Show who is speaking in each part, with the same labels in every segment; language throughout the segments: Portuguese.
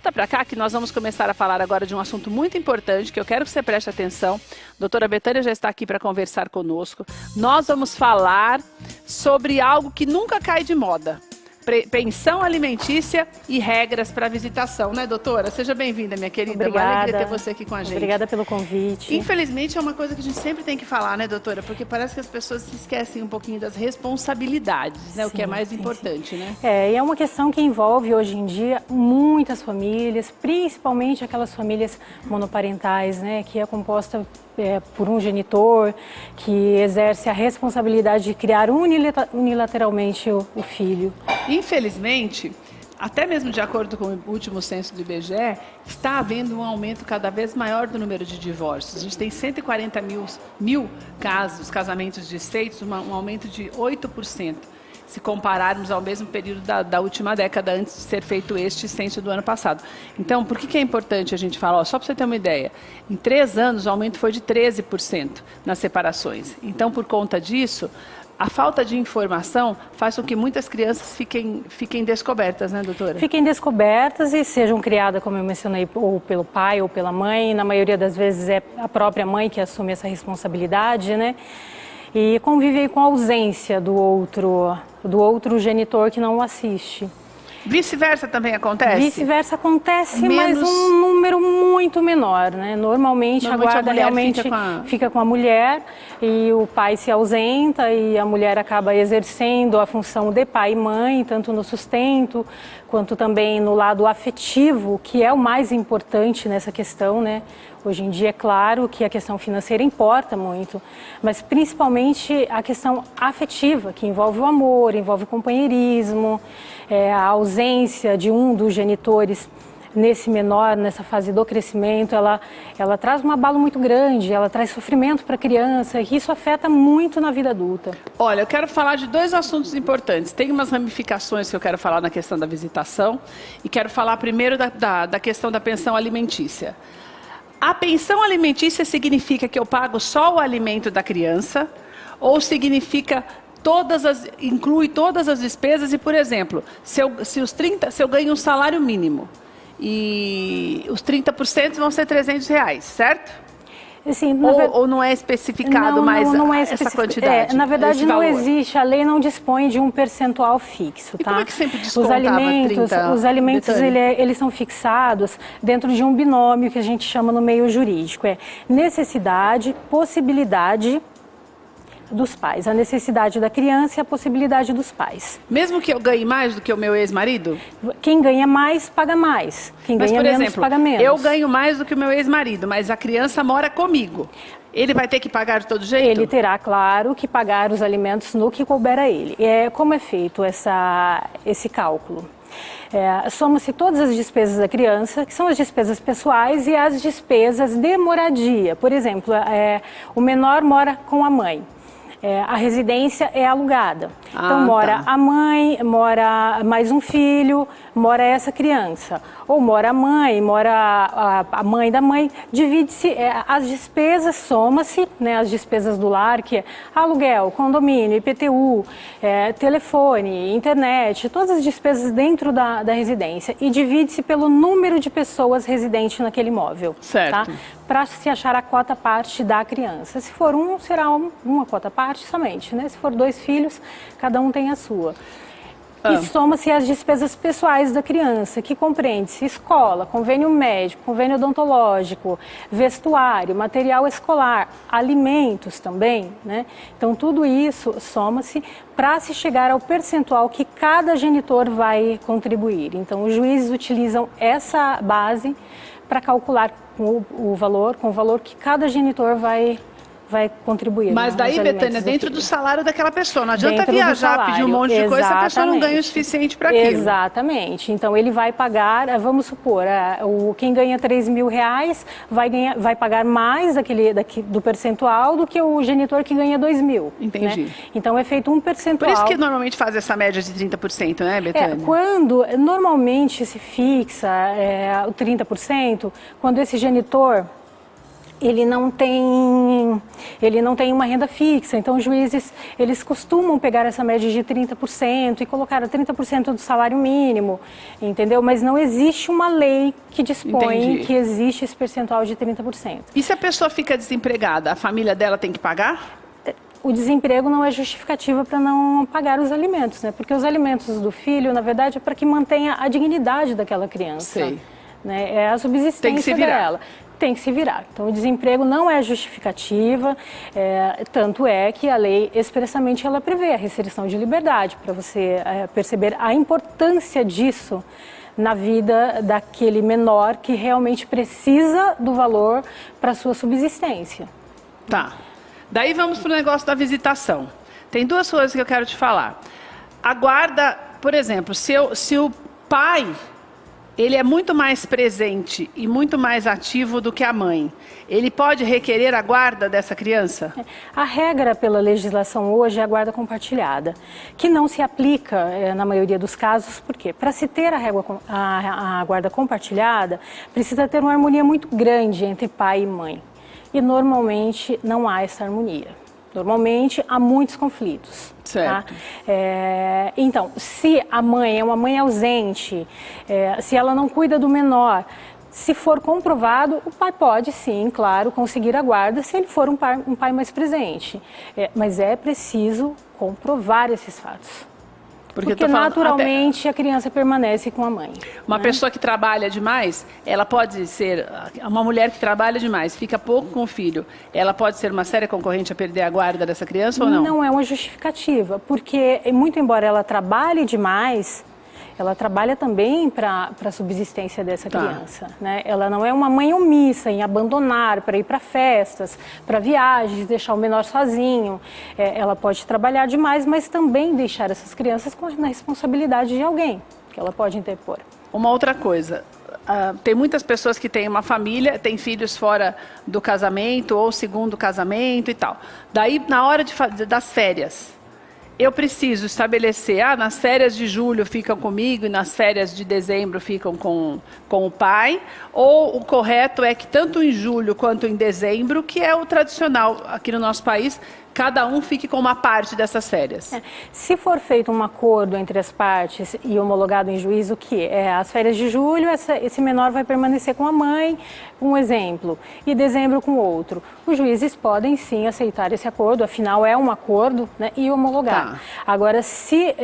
Speaker 1: Volta para cá que nós vamos começar a falar agora de um assunto muito importante que eu quero que você preste atenção. A doutora Betânia já está aqui para conversar conosco. Nós vamos falar sobre algo que nunca cai de moda. Pensão alimentícia e regras para visitação, né, doutora? Seja bem-vinda, minha querida.
Speaker 2: Obrigada.
Speaker 1: Uma alegria ter você aqui com a gente.
Speaker 2: Obrigada pelo convite.
Speaker 1: Infelizmente, é uma coisa que a gente sempre tem que falar, né, doutora? Porque parece que as pessoas se esquecem um pouquinho das responsabilidades, né? Sim, o que é mais importante, né?
Speaker 2: E é uma questão que envolve, hoje em dia, muitas famílias, principalmente aquelas famílias monoparentais, né? Que é composta por um genitor que exerce a responsabilidade de criar unilateralmente o filho.
Speaker 1: Infelizmente, até mesmo de acordo com o último censo do IBGE, está havendo um aumento cada vez maior do número de divórcios. A gente tem 140 mil casos, casamentos desfeitos, um aumento de 8%. Se compararmos ao mesmo período da última década, antes de ser feito este censo do ano passado. Então, por que é importante a gente falar? Só para você ter uma ideia, em 3 anos o aumento foi de 13% nas separações. Então, por conta disso, a falta de informação faz com que muitas crianças fiquem descobertas, né, doutora? Fiquem
Speaker 2: descobertas e sejam criadas, como eu mencionei, ou pelo pai ou pela mãe. Na maioria das vezes é a própria mãe que assume essa responsabilidade, né? E convive com a ausência do outro genitor que não o assiste.
Speaker 1: Vice-versa também acontece?
Speaker 2: Vice-versa acontece, mas um número muito menor, né? Normalmente a guarda realmente fica com a mulher e o pai se ausenta e a mulher acaba exercendo a função de pai e mãe, tanto no sustento quanto também no lado afetivo, que é o mais importante nessa questão, né? Hoje em dia é claro que a questão financeira importa muito, mas principalmente a questão afetiva, que envolve o amor, envolve o companheirismo, a ausência de um dos genitores nesse menor, nessa fase do crescimento, ela traz um abalo muito grande, ela traz sofrimento para a criança e isso afeta muito na vida adulta.
Speaker 1: Olha, eu quero falar de 2 assuntos importantes. Tem umas ramificações que eu quero falar na questão da visitação e quero falar primeiro da questão da pensão alimentícia. A pensão alimentícia significa que eu pago só o alimento da criança ou significa inclui todas as despesas e, por exemplo, se eu ganho um salário mínimo e os 30% vão ser R$300, certo?
Speaker 2: Assim,
Speaker 1: ou não é especificado essa quantidade?
Speaker 2: Na verdade, não existe, a lei não dispõe de um percentual fixo.
Speaker 1: E
Speaker 2: tá?
Speaker 1: como é que sempre descontava
Speaker 2: os alimentos eles são fixados dentro de um binômio que a gente chama no meio jurídico. É necessidade, possibilidade dos pais, a necessidade da criança e a possibilidade dos pais.
Speaker 1: Mesmo que eu ganhe mais do que o meu ex-marido?
Speaker 2: Quem ganha mais, paga mais. Quem ganha menos, paga menos.
Speaker 1: Eu ganho mais do que o meu ex-marido, mas a criança mora comigo. Ele vai ter que pagar de todo jeito?
Speaker 2: Ele terá, claro, que pagar os alimentos no que couber a ele. Como é feito esse cálculo? Soma-se todas as despesas da criança, que são as despesas pessoais e as despesas de moradia. Por exemplo, o menor mora com a mãe. A residência é alugada. Então, mora a mãe, mora mais um filho, mora essa criança. Ou mora a mãe, mora a mãe da mãe. Divide-se, as despesas, soma-se, né, as despesas do lar, que é aluguel, condomínio, IPTU, telefone, internet, todas as despesas dentro da residência. E divide-se pelo número de pessoas residentes naquele imóvel.
Speaker 1: Certo.
Speaker 2: Tá? Para se achar a cota parte da criança. Se for será uma cota parte somente, né? Se for 2 filhos, cada um tem a sua. E soma-se as despesas pessoais da criança, que compreende-se escola, convênio médico, convênio odontológico, vestuário, material escolar, alimentos também, né? Então, tudo isso soma-se para se chegar ao percentual que cada genitor vai contribuir. Então, os juízes utilizam essa base para calcular com o valor que cada genitor vai contribuir.
Speaker 1: Mas daí, Betânia, dentro do salário daquela pessoa. Não adianta viajar, pedir um monte de coisa se a pessoa não ganha o suficiente para aquilo.
Speaker 2: Exatamente. Então, ele vai pagar, vamos supor, quem ganha R$3.000 vai pagar mais do percentual do que o genitor que ganha R$2.000.
Speaker 1: Entendi.
Speaker 2: Né? Então, é feito um percentual.
Speaker 1: Por isso que normalmente faz essa média de 30%, né, Betânia?
Speaker 2: Quando normalmente se fixa o 30%, quando esse genitor ele não tem uma renda fixa, então os juízes, eles costumam pegar essa média de 30% e colocar a 30% do salário mínimo, entendeu? Mas não existe uma lei que dispõe que existe esse percentual de 30%.
Speaker 1: E se a pessoa fica desempregada, a família dela tem que pagar?
Speaker 2: O desemprego não é justificativa para não pagar os alimentos, né? Porque os alimentos do filho, na verdade, é para que mantenha a dignidade daquela criança.
Speaker 1: Sei.
Speaker 2: Né? É a subsistência dela. Tem que se virar. Então, o desemprego não é justificativa, tanto é que a lei expressamente ela prevê a restrição de liberdade, para você perceber a importância disso na vida daquele menor que realmente precisa do valor para a sua subsistência.
Speaker 1: Tá. Daí vamos para o negócio da visitação. Tem duas coisas que eu quero te falar. A guarda, por exemplo, se o pai... ele é muito mais presente e muito mais ativo do que a mãe. Ele pode requerer a guarda dessa criança?
Speaker 2: A regra pela legislação hoje é a guarda compartilhada, que não se aplica na maioria dos casos, por quê? Para se ter a guarda compartilhada, precisa ter uma harmonia muito grande entre pai e mãe. E normalmente não há essa harmonia. Normalmente há muitos conflitos.
Speaker 1: Certo.
Speaker 2: Tá? Então, se a mãe é uma mãe ausente, se ela não cuida do menor, se for comprovado, o pai pode sim, claro, conseguir a guarda se ele for um pai mais presente. Mas é preciso comprovar esses fatos. Porque naturalmente a criança permanece com a mãe.
Speaker 1: Uma pessoa que trabalha demais, ela pode ser... Uma mulher que trabalha demais, fica pouco com o filho, ela pode ser uma séria concorrente a perder a guarda dessa criança ou não?
Speaker 2: Não é uma justificativa, porque muito embora ela trabalhe demais, ela trabalha também para a subsistência dessa criança. Né? Ela não é uma mãe omissa em abandonar para ir para festas, para viagens, deixar o menor sozinho. Ela pode trabalhar demais, mas também deixar essas crianças na responsabilidade de alguém, que ela pode interpor. Uma
Speaker 1: outra coisa, tem muitas pessoas que têm uma família, têm filhos fora do casamento ou segundo casamento e tal. Daí, na hora das férias, eu preciso estabelecer, nas férias de julho ficam comigo e nas férias de dezembro ficam com o pai, ou o correto é que tanto em julho quanto em dezembro, que é o tradicional aqui no nosso país, cada um fique com uma parte dessas férias.
Speaker 2: Se for feito um acordo entre as partes e homologado em juízo, que as férias de julho, esse menor vai permanecer com a mãe, um exemplo, e dezembro com outro. Os juízes podem sim aceitar esse acordo, afinal é um acordo, né, e homologar. Tá. Agora, se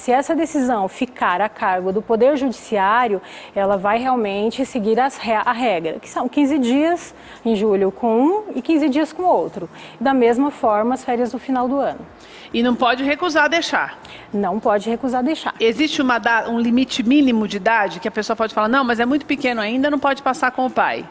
Speaker 2: essa decisão ficar a cargo do Poder Judiciário, ela vai realmente seguir a regra, que são 15 dias em julho com um e 15 dias com outro. Da mesma forma, as férias do final do ano.
Speaker 1: E não pode recusar deixar?
Speaker 2: Não pode recusar deixar.
Speaker 1: Existe um limite mínimo de idade que a pessoa pode falar, não, mas é muito pequeno ainda, não pode passar com o pai?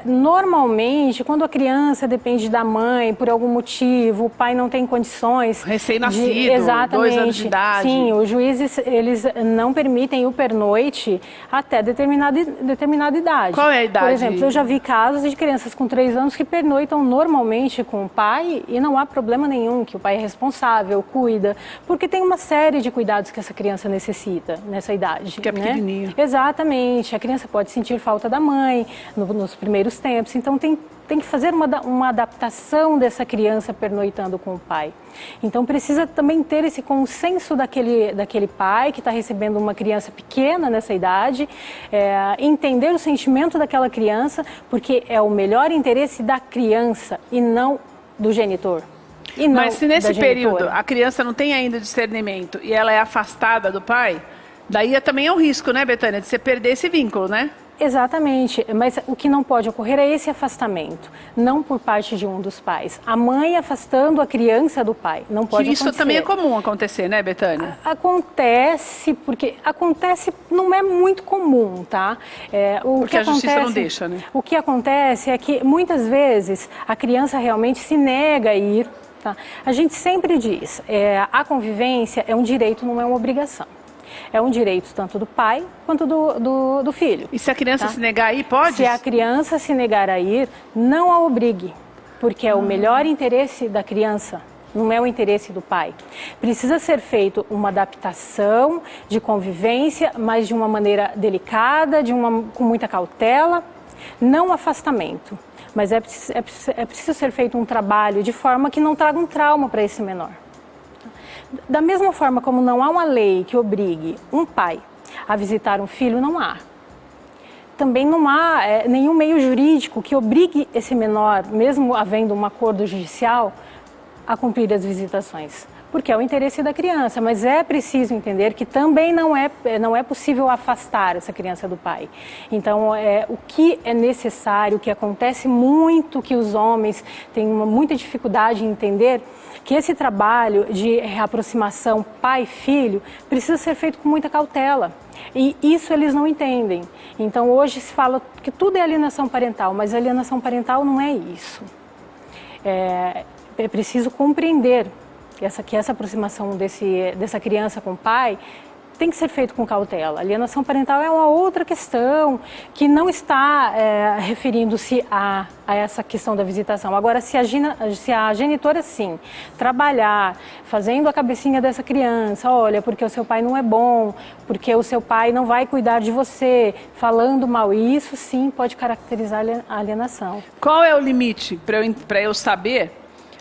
Speaker 2: Normalmente, quando a criança depende da mãe, por algum motivo, o pai não tem condições...
Speaker 1: Recém-nascido, 2 anos de idade.
Speaker 2: Sim, os juízes, eles não permitem o pernoite até determinada idade.
Speaker 1: Qual é a idade?
Speaker 2: Por exemplo, eu já vi casos de crianças com 3 anos que pernoitam normalmente com o pai e não há problema nenhum, que o pai é responsável, cuida, porque tem uma série de cuidados que essa criança necessita nessa idade.
Speaker 1: Que é pequenininho.
Speaker 2: Exatamente, a criança pode sentir falta da mãe nos primeiros tempos, então tem que fazer uma adaptação dessa criança pernoitando com o pai. Então precisa também ter esse consenso daquele pai que está recebendo uma criança pequena nessa idade, entender o sentimento daquela criança, porque é o melhor interesse da criança e não do genitor.
Speaker 1: Mas se nesse período a criança não tem ainda discernimento e ela é afastada do pai, daí também é um risco, né, Betânia, de você perder esse vínculo, né?
Speaker 2: Exatamente, mas o que não pode ocorrer é esse afastamento, não por parte de um dos pais. A mãe afastando a criança do pai, não pode acontecer.
Speaker 1: Isso também é comum acontecer, né, Betânia?
Speaker 2: Acontece, não é muito comum, tá?
Speaker 1: Porque a justiça não deixa, né?
Speaker 2: O que acontece é que muitas vezes a criança realmente se nega a ir, tá? A gente sempre diz, a convivência é um direito, não é uma obrigação. É um direito tanto do pai quanto do filho.
Speaker 1: E se a criança se negar a ir, pode?
Speaker 2: Se a criança se negar a ir, não a obrigue, porque é o melhor interesse da criança, não é o interesse do pai. Precisa ser feita uma adaptação de convivência, mas de uma maneira delicada, com muita cautela, não afastamento. mas é preciso ser feito um trabalho de forma que não traga um trauma para esse menor. Da mesma forma como não há uma lei que obrigue um pai a visitar um filho, não há. Também não há nenhum meio jurídico que obrigue esse menor, mesmo havendo um acordo judicial, a cumprir as visitações, porque é o interesse da criança, mas é preciso entender que também não é possível afastar essa criança do pai. Então, o que é necessário, o que acontece muito, que os homens têm muita dificuldade em entender, que esse trabalho de reaproximação pai-filho precisa ser feito com muita cautela. E isso eles não entendem. Então, hoje se fala que tudo é alienação parental, mas alienação parental não é isso. É preciso compreender que essa aproximação dessa criança com o pai tem que ser feito com cautela. Alienação parental é uma outra questão que não está referindo-se a essa questão da visitação. Agora, se a genitora, sim, trabalhar, fazendo a cabecinha dessa criança, olha, porque o seu pai não é bom, porque o seu pai não vai cuidar de você, falando mal, isso sim pode caracterizar a alienação.
Speaker 1: Qual é o limite para eu saber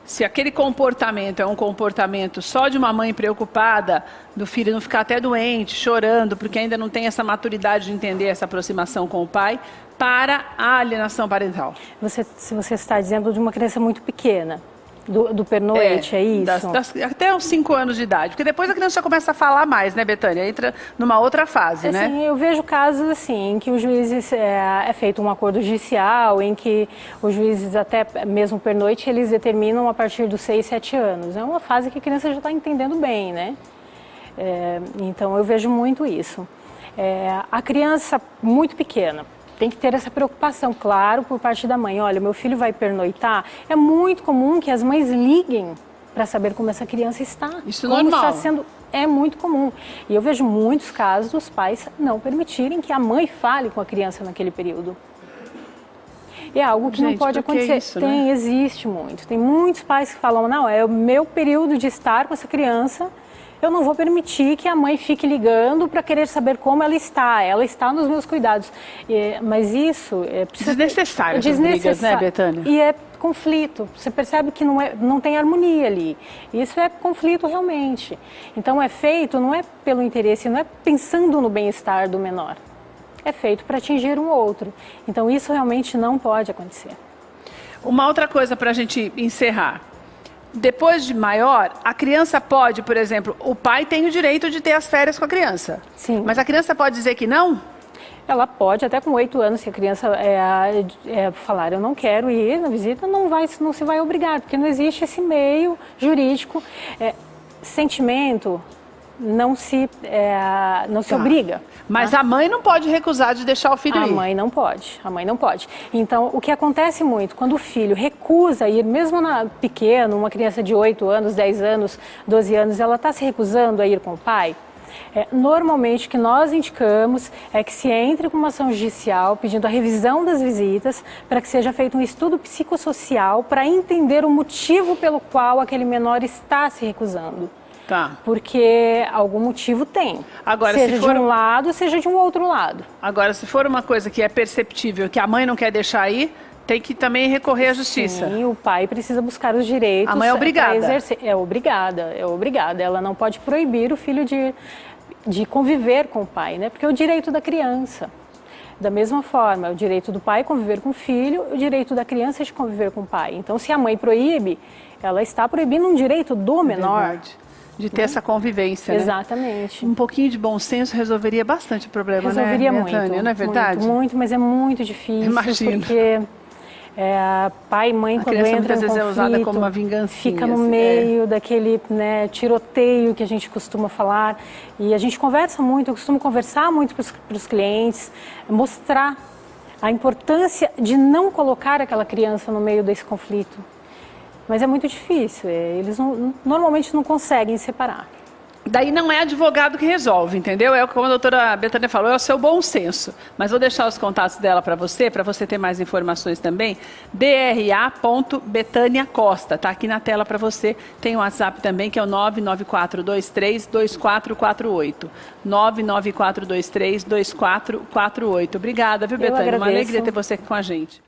Speaker 1: se aquele comportamento é um comportamento só de uma mãe preocupada, do filho não ficar até doente, chorando, porque ainda não tem essa maturidade de entender essa aproximação com o pai, para a alienação parental? Se você está dizendo de uma criança muito pequena, do pernoite, é isso? Até uns 5 anos de idade, porque depois a criança já começa a falar mais, né, Betânia? Entra numa outra fase, né?
Speaker 2: Sim, eu vejo casos assim, em que os juízes, é feito um acordo judicial, em que os juízes, até mesmo pernoite, eles determinam a partir dos 6, 7 anos. É uma fase que a criança já está entendendo bem, né? Então, eu vejo muito isso. A criança muito pequena tem que ter essa preocupação, claro, por parte da mãe. Olha, meu filho vai pernoitar. É muito comum que as mães liguem para saber como essa criança está.
Speaker 1: Isso como normal.
Speaker 2: Está sendo, é muito comum. E eu vejo muitos casos dos pais não permitirem que a mãe fale com a criança naquele período. E é algo que não pode acontecer.
Speaker 1: Isso, né?
Speaker 2: Existe muito. Tem muitos pais que falam, não, é o meu período de estar com essa criança, eu não vou permitir que a mãe fique ligando para querer saber como ela está nos meus cuidados. Mas isso é
Speaker 1: desnecessário, brigas, né, Betânia?
Speaker 2: E é conflito, você percebe que não tem harmonia ali, isso é conflito realmente. Então é feito, não é pelo interesse, não é pensando no bem-estar do menor, é feito para atingir um outro. Então isso realmente não pode acontecer.
Speaker 1: Uma outra coisa para a gente encerrar. Depois de maior, a criança pode, por exemplo, o pai tem o direito de ter as férias com a criança.
Speaker 2: Sim.
Speaker 1: Mas a criança pode dizer que não?
Speaker 2: Ela pode, até com 8 anos, se a criança falar, eu não quero ir na visita, não se vai obrigar, porque não existe esse meio jurídico. Sentimento não se obriga.
Speaker 1: Mas a mãe não pode recusar de deixar o filho ir.
Speaker 2: A mãe não pode. Então, o que acontece muito, quando o filho recusa ir, mesmo pequeno, uma criança de 8 anos, 10 anos, 12 anos, ela está se recusando a ir com o pai, normalmente o que nós indicamos é que se entre com uma ação judicial pedindo a revisão das visitas para que seja feito um estudo psicossocial para entender o motivo pelo qual aquele menor está se recusando.
Speaker 1: Tá.
Speaker 2: Porque algum motivo tem. Agora, seja de um lado, seja de um outro lado.
Speaker 1: Agora, se for uma coisa que é perceptível, que a mãe não quer deixar ir, tem que também recorrer à justiça.
Speaker 2: Sim, o pai precisa buscar os direitos.
Speaker 1: A mãe é obrigada.
Speaker 2: É obrigada. Ela não pode proibir o filho de conviver com o pai, né? Porque é o direito da criança. Da mesma forma, é o direito do pai conviver com o filho, o direito da criança de conviver com o pai. Então, se a mãe proíbe, ela está proibindo um direito do menor.
Speaker 1: Verdade. De ter essa convivência,
Speaker 2: Exatamente.
Speaker 1: Né? Um pouquinho de bom senso resolveria bastante o problema,
Speaker 2: resolveria
Speaker 1: né,
Speaker 2: muito,
Speaker 1: Betânia? Não é verdade?
Speaker 2: Muito, mas é muito difícil.
Speaker 1: Imagino.
Speaker 2: Porque pai e mãe, quando entram em conflito,
Speaker 1: muitas vezes é usada como uma vingancinha.
Speaker 2: Fica no meio daquele tiroteio que a gente costuma falar. E a gente conversa muito, eu costumo conversar muito para os clientes, mostrar a importância de não colocar aquela criança no meio desse conflito. Mas é muito difícil, eles normalmente não conseguem separar.
Speaker 1: Daí não é advogado que resolve, entendeu? Como a doutora Betânia falou, é o seu bom senso. Mas vou deixar os contatos dela para você ter mais informações também. dra.betaniacosta, tá aqui na tela para você. Tem o WhatsApp também, que é o 994232448. 994232448. Obrigada, viu, Betânia? Uma alegria ter você aqui com a gente.